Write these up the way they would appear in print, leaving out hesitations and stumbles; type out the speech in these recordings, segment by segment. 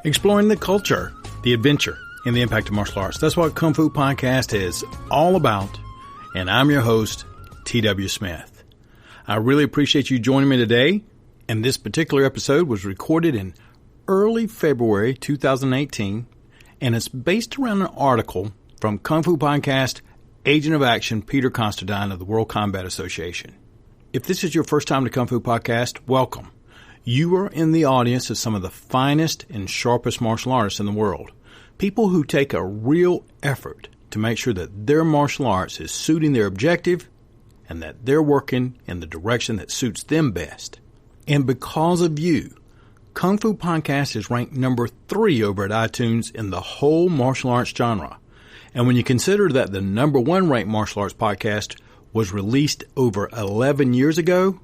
exploring the culture, the adventure, and the impact of martial arts. That's what Kung Fu Podcast is all about, and I'm your host, T.W. Smith. I really appreciate you joining me today, and this particular episode was recorded in early February 2018, and it's based around an article from Kung Fu Podcast Agent of Action Peter Constantine of the World Combat Association. If this is your first time to Kung Fu Podcast, welcome. You are in the audience of some of the finest and sharpest martial artists in the world. People who take a real effort to make sure that their martial arts is suiting their objective and that they're working in the direction that suits them best. And because of you, Kung Fu Podcast is ranked number 3 over at iTunes in the whole martial arts genre. And when you consider that the number 1 ranked martial arts podcast was released over 11 years ago,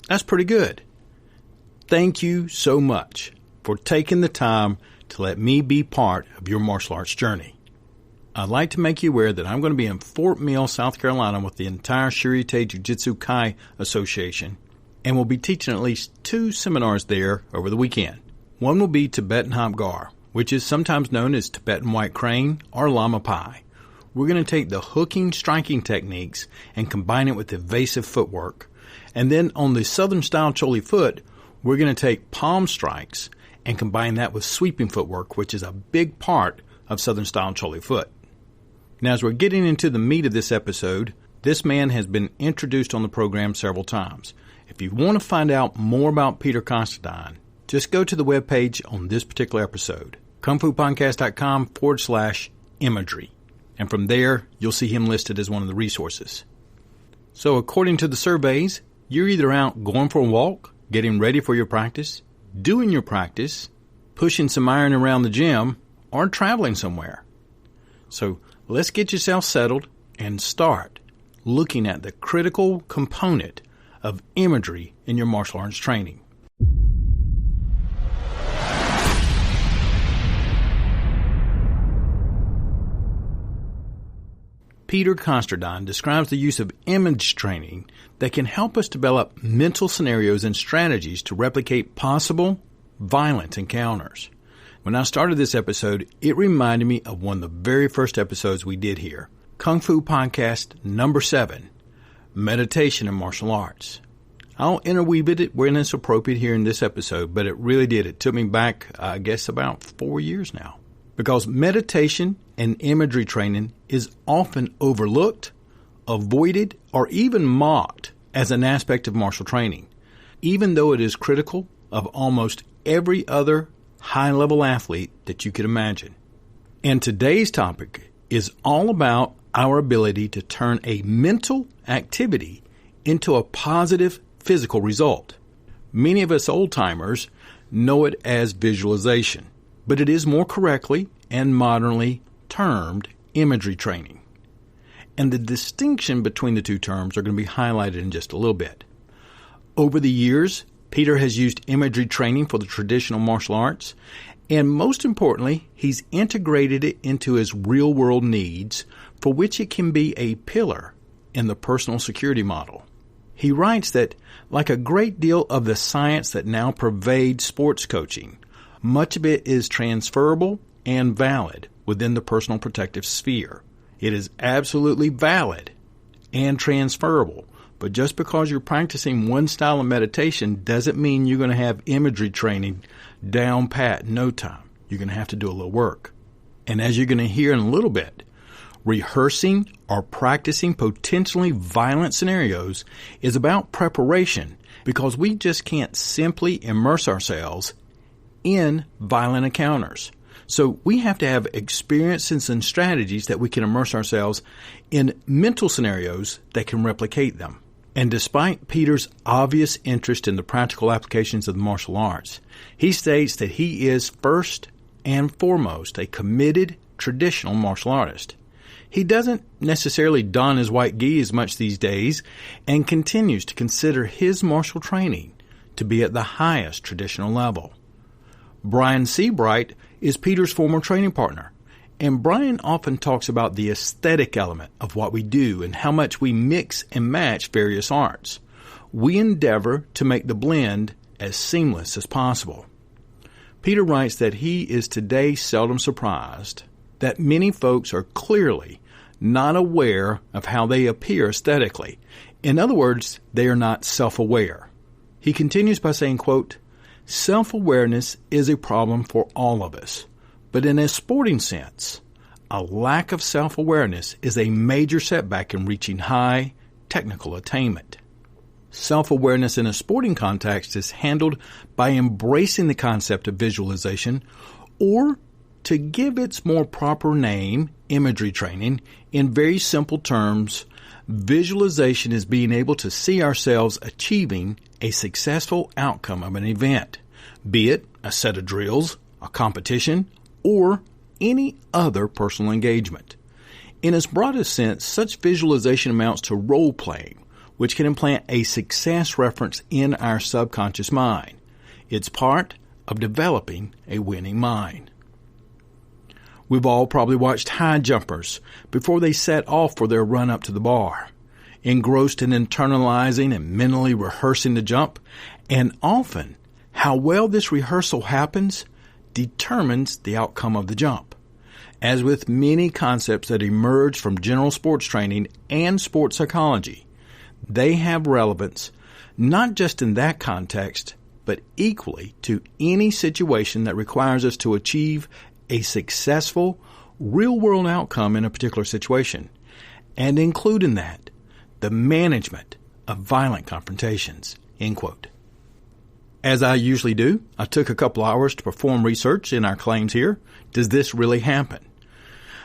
that's pretty good. Thank you so much for taking the time to let me be part of your martial arts journey. I'd like to make you aware that I'm going to be in Fort Mill, South Carolina with the entire Shirite Jiu-Jitsu Kai Association, and we'll be teaching at least 2 seminars there over the weekend. One will be Tibetan Hop Gar, which is sometimes known as Tibetan White Crane or Lama Pai. We're going to take the hooking, striking techniques and combine it with evasive footwork. And then on the Southern Style Choli Foot, we're going to take palm strikes and combine that with sweeping footwork, which is a big part of Southern Style Choli Foot. Now, as we're getting into the meat of this episode, this man has been introduced on the program several times. If you want to find out more about Peter Constantine, just go to the webpage on this particular episode, kungfupodcast.com/imagery. And from there, you'll see him listed as one of the resources. So according to the surveys, you're either out going for a walk, getting ready for your practice, doing your practice, pushing some iron around the gym, or traveling somewhere. So let's get yourself settled and start looking at the critical component of imagery in your martial arts training. Peter Constantine describes the use of image training that can help us develop mental scenarios and strategies to replicate possible violent encounters. When I started this episode, it reminded me of one of the very first episodes we did here, Kung Fu Podcast number 7, Meditation and Martial Arts. I'll interweave it when it's appropriate here in this episode, but it really did. It took me back, I guess, about 4 years now. Because meditation and imagery training is often overlooked, avoided, or even mocked as an aspect of martial training, even though it is critical of almost every other high-level athlete that you could imagine. And today's topic is all about our ability to turn a mental activity into a positive physical result. Many of us old-timers know it as visualization, but it is more correctly and modernly termed imagery training. And the distinction between the two terms are going to be highlighted in just a little bit. Over the years, Peter has used imagery training for the traditional martial arts, and most importantly, he's integrated it into his real-world needs, for which it can be a pillar in the personal security model. He writes that, like a great deal of the science that now pervades sports coaching, much of it is transferable and valid within the personal protective sphere. It is absolutely valid and transferable, but just because you're practicing one style of meditation doesn't mean you're going to have imagery training down pat in no time. You're going to have to do a little work. And as you're going to hear in a little bit, rehearsing or practicing potentially violent scenarios is about preparation, because we just can't simply immerse ourselves in violent encounters. So we have to have experiences and strategies that we can immerse ourselves in mental scenarios that can replicate them. And despite Peter's obvious interest in the practical applications of the martial arts, he states that he is first and foremost a committed traditional martial artist. He doesn't necessarily don his white gi as much these days and continues to consider his martial training to be at the highest traditional level. Brian Seabright is Peter's former training partner, and Brian often talks about the aesthetic element of what we do and how much we mix and match various arts. We endeavor to make the blend as seamless as possible. Peter writes that he is today seldom surprised that many folks are clearly not aware of how they appear aesthetically. In other words, they are not self-aware. He continues by saying, quote, self-awareness is a problem for all of us, but in a sporting sense, a lack of self-awareness is a major setback in reaching high technical attainment. Self-awareness in a sporting context is handled by embracing the concept of visualization, or to give its more proper name, imagery training. In very simple terms, visualization is being able to see ourselves achieving a successful outcome of an event, be it a set of drills, a competition, or any other personal engagement. In its broadest sense, such visualization amounts to role-playing, which can implant a success reference in our subconscious mind. It's part of developing a winning mind. We've all probably watched high jumpers before they set off for their run up to the bar, engrossed in internalizing and mentally rehearsing the jump, and often how well this rehearsal happens determines the outcome of the jump. As with many concepts that emerge from general sports training and sports psychology, they have relevance not just in that context, but equally to any situation that requires us to achieve a successful, real-world outcome in a particular situation, and include in that the management of violent confrontations, end quote. As I usually do, I took a couple hours to perform research in our claims here. Does this really happen?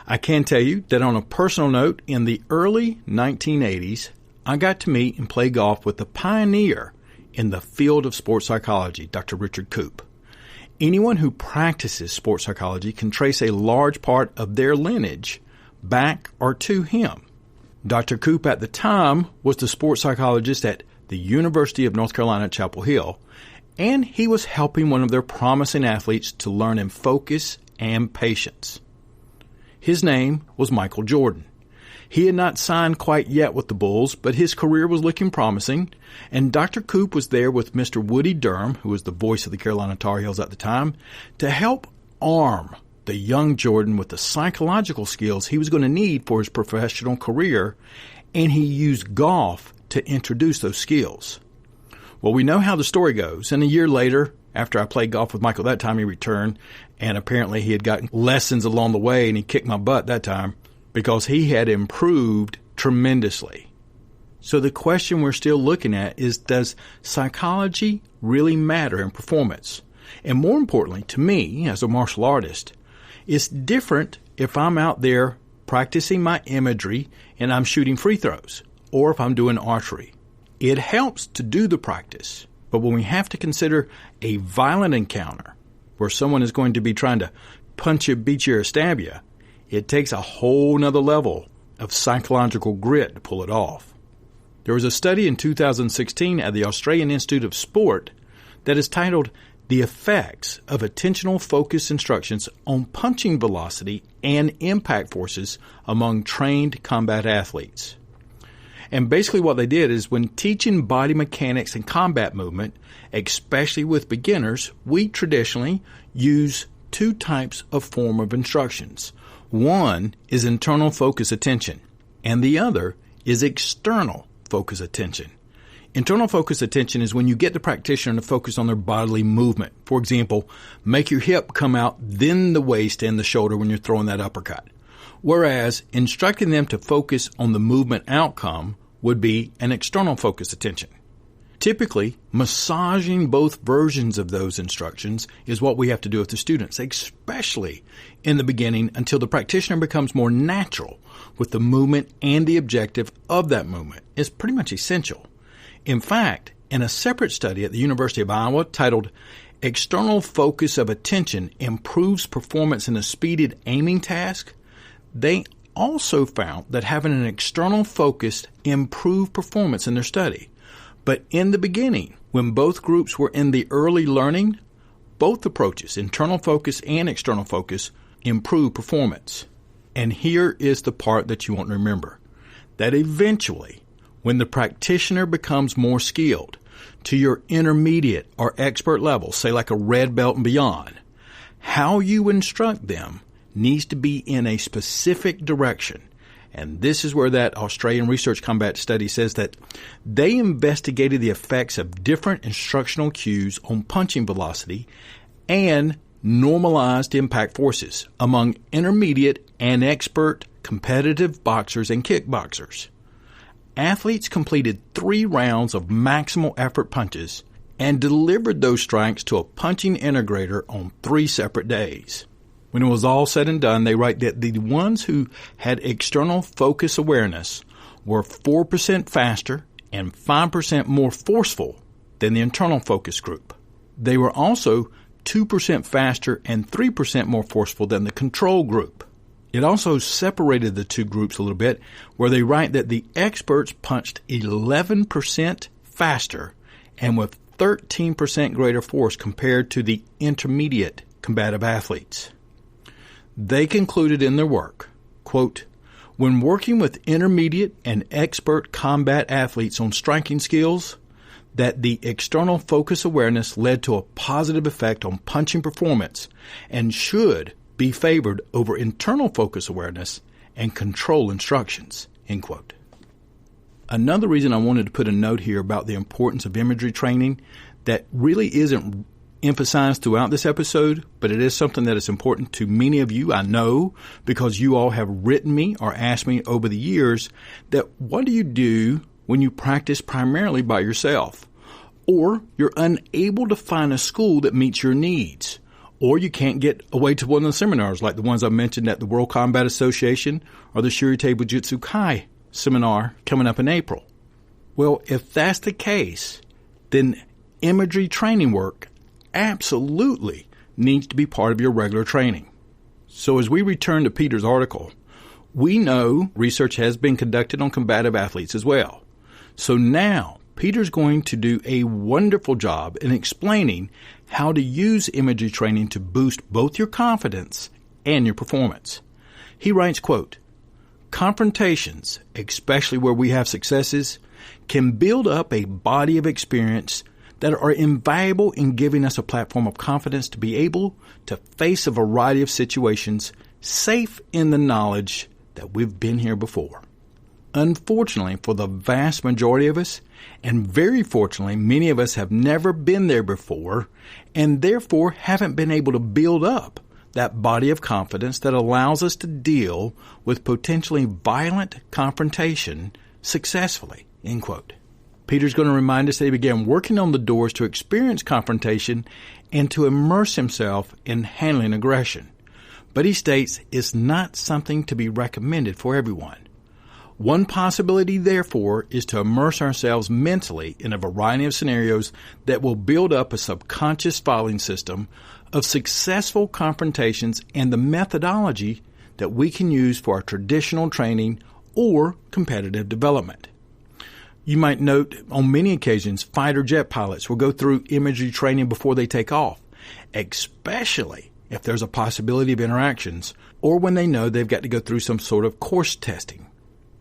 I can tell you that on a personal note, in the early 1980s, I got to meet and play golf with the pioneer in the field of sports psychology, Dr. Richard Koop. Anyone who practices sports psychology can trace a large part of their lineage back or to him. Dr. Koop at the time was the sports psychologist at the University of North Carolina at Chapel Hill, and he was helping one of their promising athletes to learn in focus and patience. His name was Michael Jordan. He had not signed quite yet with the Bulls, but his career was looking promising, and Dr. Koop was there with Mr. Woody Durham, who was the voice of the Carolina Tar Heels at the time, to help arm the young Jordan with the psychological skills he was going to need for his professional career, and he used golf to introduce those skills. Well, we know how the story goes, and a year later, after I played golf with Michael that time, he returned, and apparently he had gotten lessons along the way, and he kicked my butt that time, because he had improved tremendously. So the question we're still looking at is, does psychology really matter in performance? And more importantly, to me, as a martial artist, it's different if I'm out there practicing my imagery and I'm shooting free throws, or if I'm doing archery. It helps to do the practice, but when we have to consider a violent encounter where someone is going to be trying to punch you, beat you, or stab you, it takes a whole nother level of psychological grit to pull it off. There was a study in 2016 at the Australian Institute of Sport that is titled The Effects of Attentional Focus Instructions on Punching Velocity and Impact Forces Among Trained Combat Athletes. And basically what they did is, when teaching body mechanics and combat movement, especially with beginners, we traditionally use two types of form of instructions. One is internal focus attention, and the other is external focus attention. Internal focus attention is when you get the practitioner to focus on their bodily movement. For example, make your hip come out, then the waist and the shoulder when you're throwing that uppercut. Whereas instructing them to focus on the movement outcome would be an external focus attention. Typically, massaging both versions of those instructions is what we have to do with the students, especially in the beginning, until the practitioner becomes more natural with the movement, and the objective of that movement is pretty much essential. In fact, in a separate study at the University of Iowa titled External Focus of Attention Improves Performance in a Speeded Aiming Task, they also found that having an external focus improved performance in their study. But in the beginning, when both groups were in the early learning, both approaches, internal focus and external focus, improve performance. And here is the part that you want to remember, that eventually, when the practitioner becomes more skilled to your intermediate or expert level, say like a red belt and beyond, How you instruct them needs to be in a specific direction. And this is where that Australian Research Combat study says that they investigated the effects of different instructional cues on punching velocity and normalized impact forces among intermediate and expert competitive boxers and kickboxers. Athletes completed 3 rounds of maximal effort punches and delivered those strikes to a punching integrator on 3 separate days. When it was all said and done, they write that the ones who had external focus awareness were 4% faster and 5% more forceful than the internal focus group. They were also 2% faster and 3% more forceful than the control group. It also separated the 2 groups a little bit, where they write that the experts punched 11% faster and with 13% greater force compared to the intermediate combative athletes. They concluded in their work, quote, "When working with intermediate and expert combat athletes on striking skills, that the external focus awareness led to a positive effect on punching performance and should be favored over internal focus awareness and control instructions," end quote. Another reason I wanted to put a note here about the importance of imagery training that really isn't emphasized throughout this episode, but it is something that is important to many of you, I know, because you all have written me or asked me over the years that what do you do when you practice primarily by yourself? Or you're unable to find a school that meets your needs, or you can't get away to one of the seminars like the ones I mentioned at the World Combat Association or the Shuri-Te Bujutsu Kai seminar coming up in April. Well, if that's the case, then imagery training work absolutely needs to be part of your regular training. So as we return to Peter's article, we know research has been conducted on combative athletes as well. So now Peter's going to do a wonderful job in explaining how to use imagery training to boost both your confidence and your performance. He writes, quote, "Confrontations, especially where we have successes, can build up a body of experience that are invaluable in giving us a platform of confidence to be able to face a variety of situations safe in the knowledge that we've been here before. Unfortunately, for the vast majority of us, and very fortunately, many of us have never been there before and therefore haven't been able to build up that body of confidence that allows us to deal with potentially violent confrontation successfully," end quote. Peter's going to remind us that he began working on the doors to experience confrontation and to immerse himself in handling aggression. But he states it's not something to be recommended for everyone. One possibility, therefore, is to immerse ourselves mentally in a variety of scenarios that will build up a subconscious filing system of successful confrontations and the methodology that we can use for our traditional training or competitive development. You might note on many occasions fighter jet pilots will go through imagery training before they take off, especially if there's a possibility of interactions or when they know they've got to go through some sort of course testing.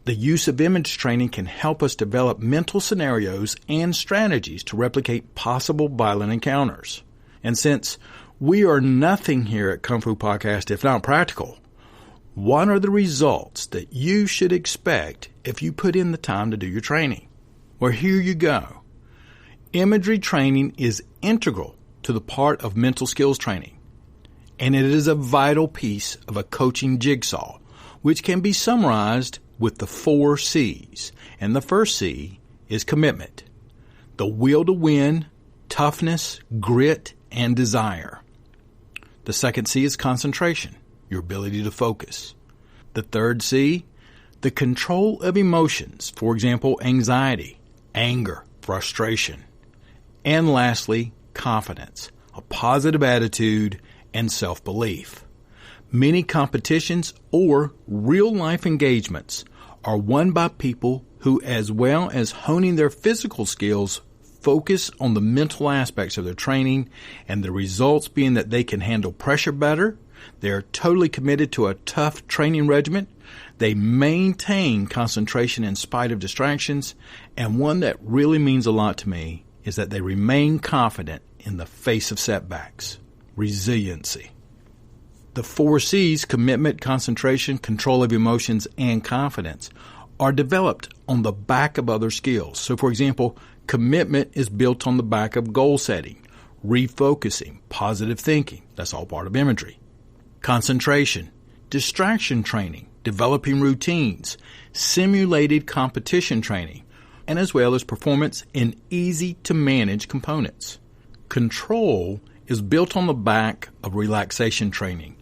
The use of image training can help us develop mental scenarios and strategies to replicate possible violent encounters. And since we are nothing here at Kung Fu Podcast if not practical, what are the results that you should expect if you put in the time to do your training? Well, here you go. Imagery training is integral to the part of mental skills training, and it is a vital piece of a coaching jigsaw, which can be summarized with the 4 C's. And the first C is commitment, the will to win, toughness, grit, and desire. The second C is concentration, your ability to focus. The third C, the control of emotions, for example, anxiety, anger, frustration. And lastly, confidence, a positive attitude, and self-belief. Many competitions or real-life engagements are won by people who, as well as honing their physical skills, focus on the mental aspects of their training, and the results being that they can handle pressure better, they're totally committed to a tough training regimen, they maintain concentration in spite of distractions, and one that really means a lot to me is that they remain confident in the face of setbacks. Resiliency. The 4 C's, commitment, concentration, control of emotions, and confidence, are developed on the back of other skills. So, for example, commitment is built on the back of goal setting, refocusing, positive thinking. That's all part of imagery. Concentration, distraction training, developing routines, simulated competition training, and as well as performance in easy-to-manage components. Control is built on the back of relaxation training,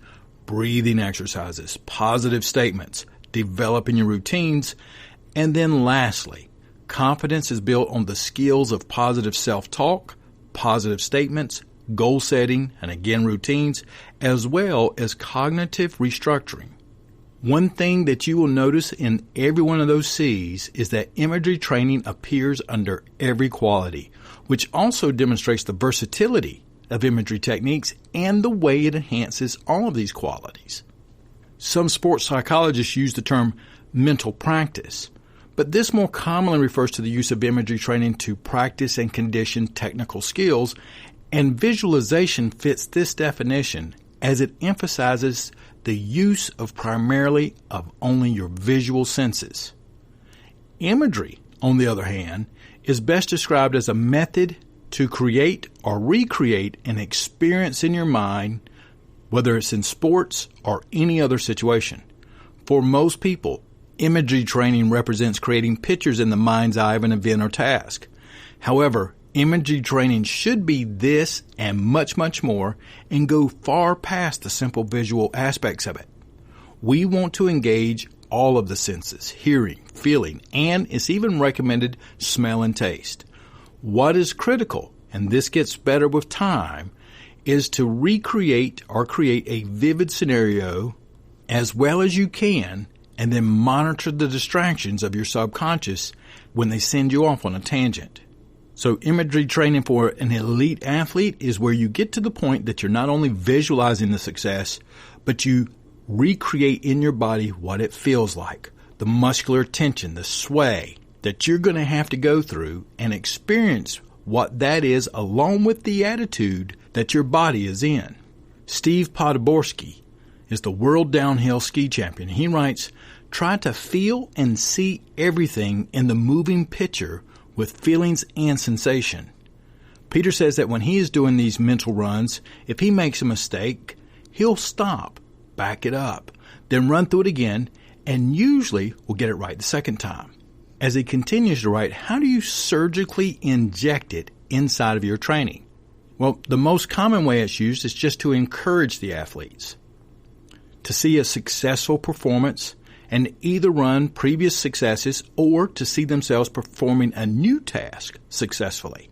breathing exercises, positive statements, developing your routines, and then lastly, confidence is built on the skills of positive self-talk, positive statements, goal setting, and again routines, as well as cognitive restructuring. One thing that you will notice in every one of those C's is that imagery training appears under every quality, which also demonstrates the versatility of imagery techniques and the way it enhances all of these qualities. Some sports psychologists use the term mental practice, but this more commonly refers to the use of imagery training to practice and condition technical skills, and visualization fits this definition as it emphasizes the use of primarily of only your visual senses. Imagery, on the other hand, is best described as a method to create or recreate an experience in your mind, whether it's in sports or any other situation. For most people, imagery training represents creating pictures in the mind's eye of an event or task. However, imagery training should be this and much, much more and go far past the simple visual aspects of it. We want to engage all of the senses, hearing, feeling, and it's even recommended smell and taste. What is critical, and this gets better with time, is to recreate or create a vivid scenario as well as you can and then monitor the distractions of your subconscious when they send you off on a tangent. So imagery training for an elite athlete is where you get to the point that you're not only visualizing the success, but you recreate in your body what it feels like, the muscular tension, the sway that you're going to have to go through and experience what that is along with the attitude that your body is in. Steve Podoborsky is the world downhill ski champion. He writes, "Try to feel and see everything in the moving picture with feelings and sensation." Peter says that when he is doing these mental runs, if he makes a mistake, he'll stop, back it up, then run through it again, and usually will get it right the second time. As he continues to write, how do you surgically inject it inside of your training? Well, the most common way it's used is just to encourage the athletes to see a successful performance and either run previous successes or to see themselves performing a new task successfully.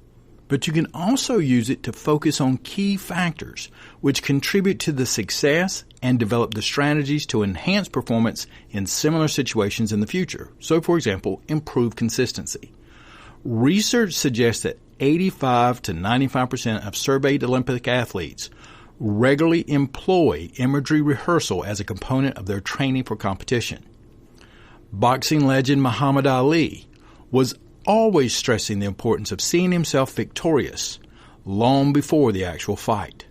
But you can also use it to focus on key factors which contribute to the success and develop the strategies to enhance performance in similar situations in the future. So, for example, improve consistency. Research suggests that 85 to 95% of surveyed Olympic athletes regularly employ imagery rehearsal as a component of their training for competition. Boxing legend Muhammad Ali was always stressing the importance of seeing himself victorious long before the actual fight.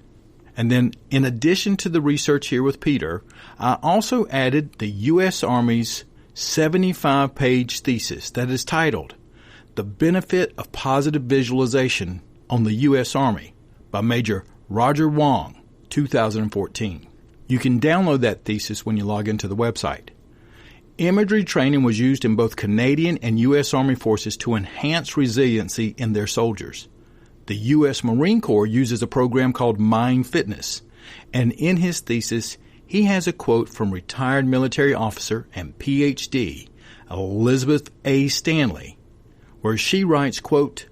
And then, in addition to the research here with Peter, I also added the U.S. Army's 75-page thesis that is titled "The Benefit of Positive Visualization on the U.S. Army" by Major Roger Wong, 2014. You can download that thesis when you log into the website. Imagery training was used in both Canadian and U.S. Army forces to enhance resiliency in their soldiers. The U.S. Marine Corps uses a program called Mind Fitness, and in his thesis, he has a quote from retired military officer and Ph.D. Elizabeth A. Stanley, where she writes, quote,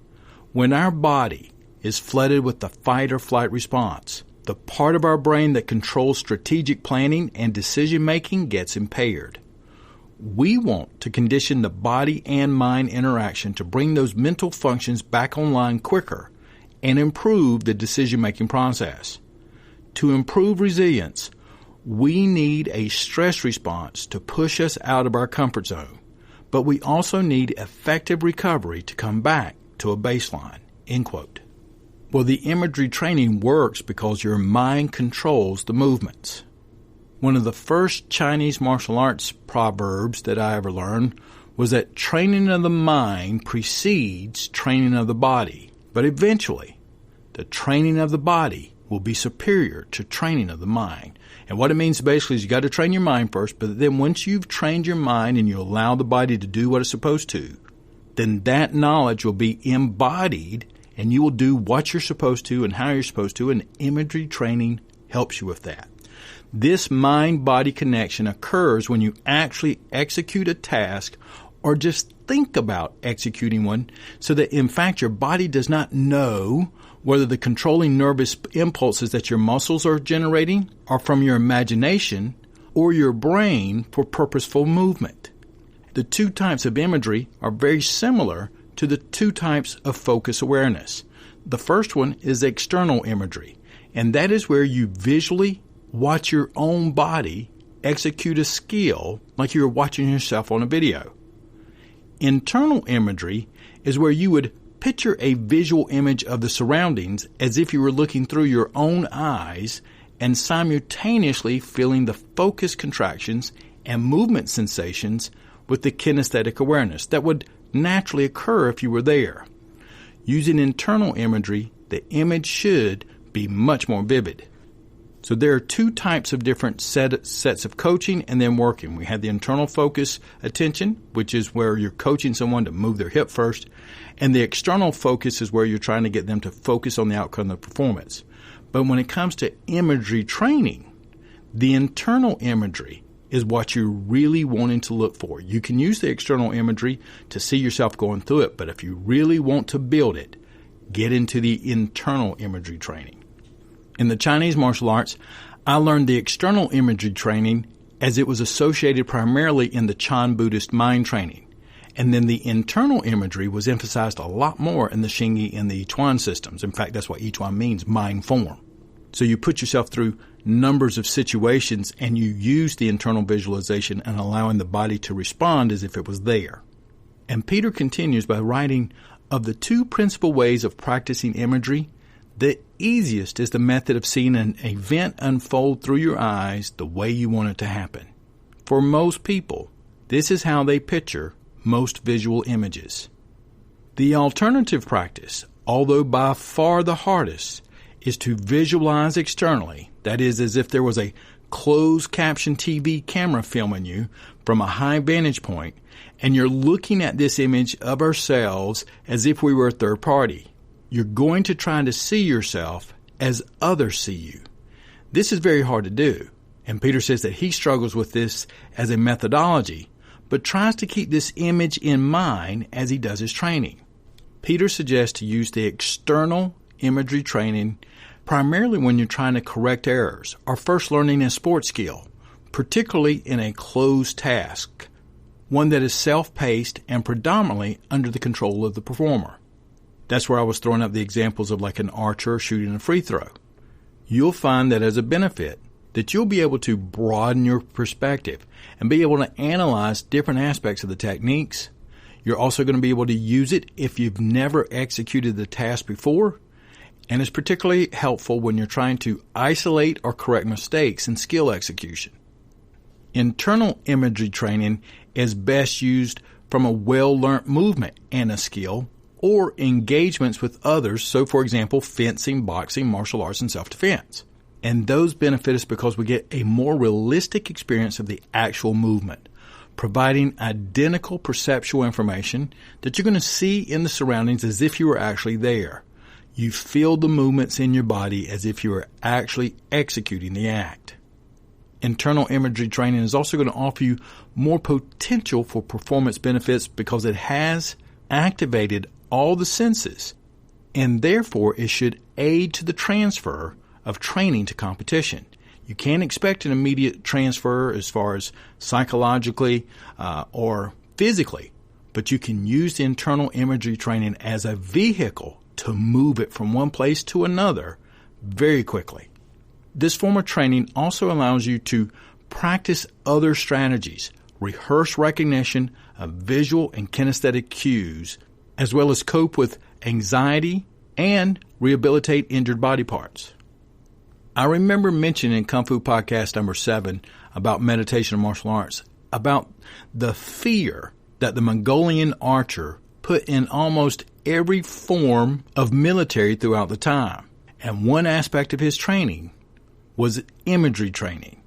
"When our body is flooded with the fight or flight response, the part of our brain that controls strategic planning and decision-making gets impaired. We want to condition the body and mind interaction to bring those mental functions back online quicker and improve the decision-making process. To improve resilience, we need a stress response to push us out of our comfort zone, but we also need effective recovery to come back to a baseline." End quote. Well, the imagery training works because your mind controls the movements. One of the first Chinese martial arts proverbs that I ever learned was that training of the mind precedes training of the body. But eventually, the training of the body will be superior to training of the mind. And what it means basically is you got to train your mind first, but then once you've trained your mind and you allow the body to do what it's supposed to, then that knowledge will be embodied and you will do what you're supposed to and how you're supposed to, and imagery training helps you with that. This mind-body connection occurs when you actually execute a task or just think about executing one, so that in fact your body does not know whether the controlling nervous impulses that your muscles are generating are from your imagination or your brain for purposeful movement. The two types of imagery are very similar to the two types of focus awareness. The first one is external imagery, and that is where you visually watch your own body execute a skill like you're watching yourself on a video. Internal imagery is where you would picture a visual image of the surroundings as if you were looking through your own eyes and simultaneously feeling the focus contractions and movement sensations with the kinesthetic awareness that would naturally occur if you were there. Using internal imagery, the image should be much more vivid. So there are two types of different sets of coaching and then working. We have the internal focus attention, which is where you're coaching someone to move their hip first, and the external focus is where you're trying to get them to focus on the outcome of the performance. But when it comes to imagery training, the internal imagery is what you're really wanting to look for. You can use the external imagery to see yourself going through it, but if you really want to build it, get into the internal imagery training. In the Chinese martial arts, I learned the external imagery training as it was associated primarily in the Chan Buddhist mind training. And then the internal imagery was emphasized a lot more in the Xingyi and the Yichuan systems. In fact, that's what Yichuan means, mind form. So you put yourself through numbers of situations and you use the internal visualization and allowing the body to respond as if it was there. And Peter continues by writing, of the two principal ways of practicing imagery, the easiest is the method of seeing an event unfold through your eyes the way you want it to happen. For most people, this is how they picture most visual images. The alternative practice, although by far the hardest, is to visualize externally, that is, as if there was a closed caption TV camera filming you from a high vantage point, and you're looking at this image of ourselves as if we were a third party. You're going to try to see yourself as others see you. This is very hard to do, and Peter says that he struggles with this as a methodology, but tries to keep this image in mind as he does his training. Peter suggests to use the external imagery training primarily when you're trying to correct errors or first learning a sports skill, particularly in a closed task, one that is self-paced and predominantly under the control of the performer. That's where I was throwing up the examples of like an archer shooting a free throw. You'll find that as a benefit that you'll be able to broaden your perspective and be able to analyze different aspects of the techniques. You're also going to be able to use it if you've never executed the task before, and it's particularly helpful when you're trying to isolate or correct mistakes in skill execution. Internal imagery training is best used from a well-learned movement and a skill, or engagements with others, so for example, fencing, boxing, martial arts, and self-defense. And those benefit us because we get a more realistic experience of the actual movement, providing identical perceptual information that you're going to see in the surroundings as if you were actually there. You feel the movements in your body as if you were actually executing the act. Internal imagery training is also going to offer you more potential for performance benefits because it has activated all the senses, and therefore it should aid to the transfer of training to competition. You can't expect an immediate transfer as far as psychologically or physically, but you can use the internal imagery training as a vehicle to move it from one place to another very quickly. This form of training also allows you to practice other strategies, rehearse recognition of visual and kinesthetic cues, as well as cope with anxiety and rehabilitate injured body parts. I remember mentioning in Kung Fu Podcast number 7 about meditation and martial arts, about the fear that the Mongolian archer put in almost every form of military throughout the time. And one aspect of his training was imagery training.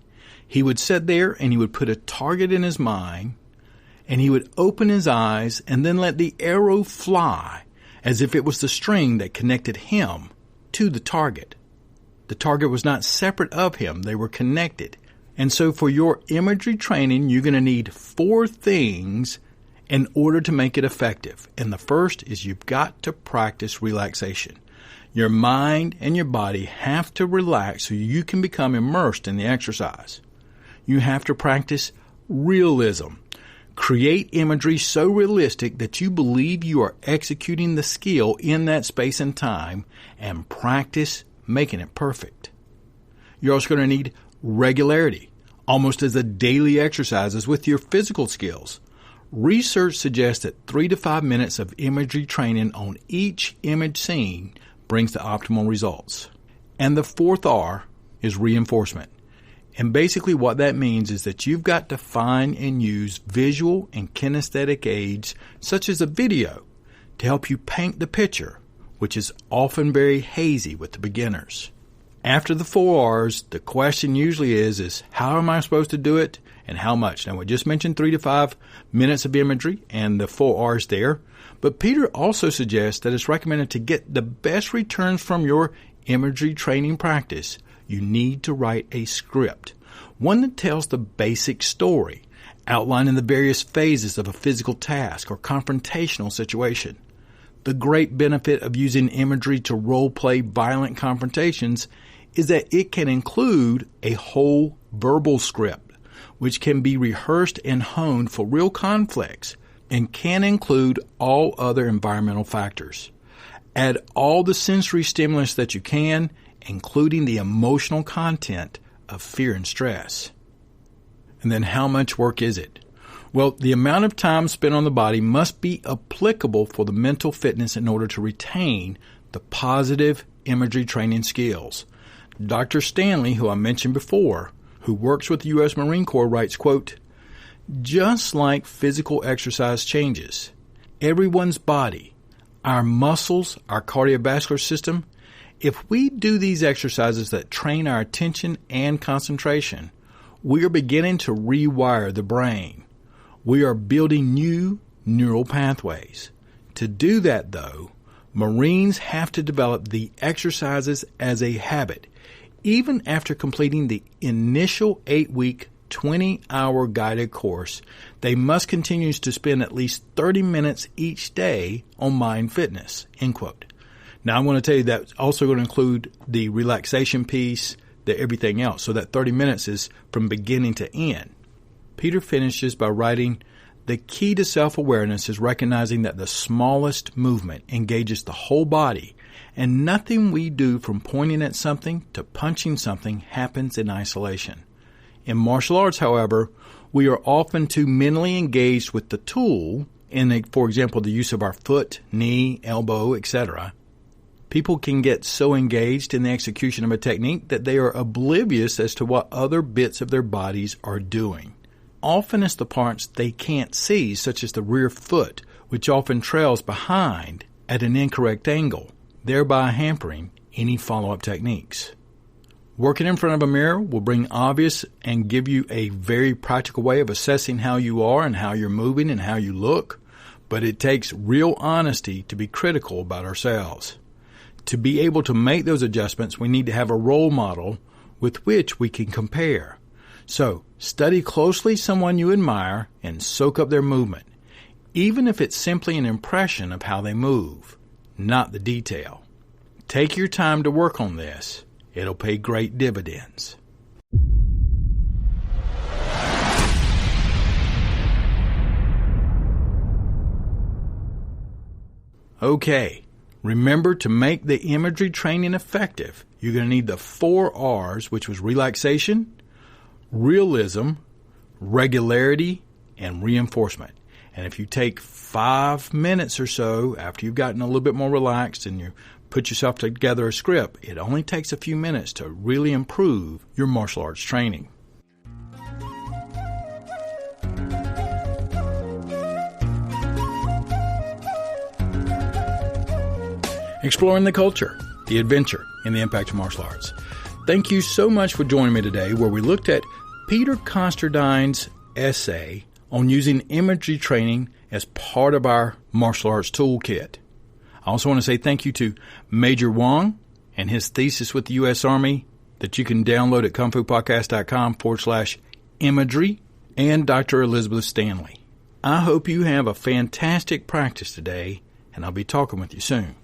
He would sit there and he would put a target in his mind, and he would open his eyes and then let the arrow fly as if it was the string that connected him to the target. The target was not separate of him. They were connected. And so for your imagery training, you're going to need 4 things in order to make it effective. And the first is you've got to practice relaxation. Your mind and your body have to relax so you can become immersed in the exercise. You have to practice realism. Create imagery so realistic that you believe you are executing the skill in that space and time, and practice making it perfect. You're also going to need regularity, almost as a daily exercise as with your physical skills. Research suggests that 3 to 5 minutes of imagery training on each image scene brings the optimal results. And the 4th R is reinforcement. And basically what that means is that you've got to find and use visual and kinesthetic aids such as a video to help you paint the picture, which is often very hazy with the beginners. After the 4 R's, the question usually is how am I supposed to do it and how much? Now we just mentioned 3 to 5 minutes of imagery and the 4 R's there, but Peter also suggests that it's recommended to get the best returns from your imagery training practice. You need to write a script, one that tells the basic story, outlining the various phases of a physical task or confrontational situation. The great benefit of using imagery to role-play violent confrontations is that it can include a whole verbal script, which can be rehearsed and honed for real conflicts and can include all other environmental factors. Add all the sensory stimulus that you can, including the emotional content of fear and stress. And then how much work is it? Well, the amount of time spent on the body must be applicable for the mental fitness in order to retain the positive imagery training skills. Dr. Stanley, who I mentioned before, who works with the U.S. Marine Corps, writes, quote, "Just like physical exercise changes, everyone's body, our muscles, our cardiovascular system, if we do these exercises that train our attention and concentration, we are beginning to rewire the brain. We are building new neural pathways. To do that, though, Marines have to develop the exercises as a habit, even after completing the initial 8-week, 20-hour guided course. They must continue to spend at least 30 minutes each day on mind fitness," end quote. Now, I'm going to tell you that's also going to include the relaxation piece, the everything else. So that 30 minutes is from beginning to end. Peter finishes by writing, "The key to self-awareness is recognizing that the smallest movement engages the whole body, and nothing we do from pointing at something to punching something happens in isolation. In martial arts, however, we are often too mentally engaged with the tool, for example, the use of our foot, knee, elbow, etc. People can get so engaged in the execution of a technique that they are oblivious as to what other bits of their bodies are doing. Often it's the parts they can't see, such as the rear foot, which often trails behind at an incorrect angle, thereby hampering any follow-up techniques. Working in front of a mirror will bring obvious and give you a very practical way of assessing how you are and how you're moving and how you look, but it takes real honesty to be critical about ourselves. To be able to make those adjustments, we need to have a role model with which we can compare. So, study closely someone you admire and soak up their movement, even if it's simply an impression of how they move, not the detail. Take your time to work on this. It'll pay great dividends." Okay. Remember, to make the imagery training effective, you're going to need the 4 R's, which was relaxation, realism, regularity, and reinforcement. And if you take 5 minutes or so after you've gotten a little bit more relaxed and you're put yourself together a script. It only takes a few minutes to really improve your martial arts training. Exploring the culture, the adventure, and the impact of martial arts. Thank you so much for joining me today, where we looked at Peter Consterdine's essay on using imagery training as part of our martial arts toolkit. I also want to say thank you to Major Wong and his thesis with the U.S. Army that you can download at kungfupodcast.com/imagery, and Dr. Elizabeth Stanley. I hope you have a fantastic practice today, and I'll be talking with you soon.